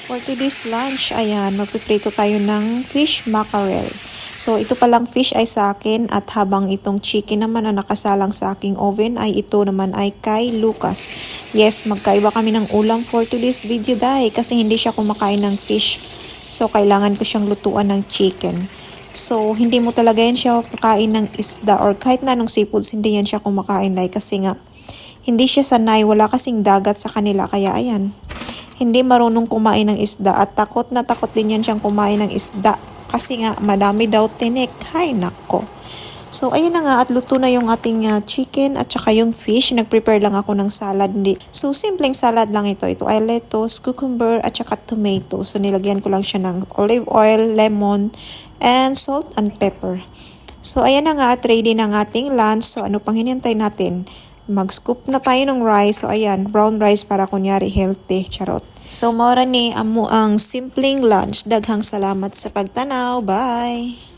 For today's lunch, ayan, magpiprito tayo ng fish mackerel. So, ito palang fish ay sa akin at habang itong chicken naman na nakasalang sa aking oven ay ito naman ay kay Lucas. Yes, magkaiba kami ng ulam for today's video dahil kasi hindi siya kumakain ng fish. So, kailangan ko siyang lutuan ng chicken. So, hindi mo talaga yan siya kumakain ng isda or kahit na anong seafoods, hindi yan siya kumakain dahil kasi nga hindi siya sanay, wala kasing dagat sa kanila kaya ayan. Hindi marunong kumain ng isda at takot na takot din yan siyang kumain ng isda kasi nga madami daw tinik. Hay nako. So ayun na nga at luto na yung ating chicken at saka yung fish. Nag-prepare lang ako ng salad. So simpleng salad lang ito. Ito ay lettuce, cucumber at saka tomato. So nilagyan ko lang siya ng olive oil, lemon, and salt and pepper. So ayan na nga at ready na ng ating lunch. So ano pang hinihintay natin? Mag-scoop na tayo ng rice. So, ayan, brown rice para kunyari healthy. Charot. So, maura ni amo ang simpleng lunch. Daghang salamat sa pagtanaw. Bye!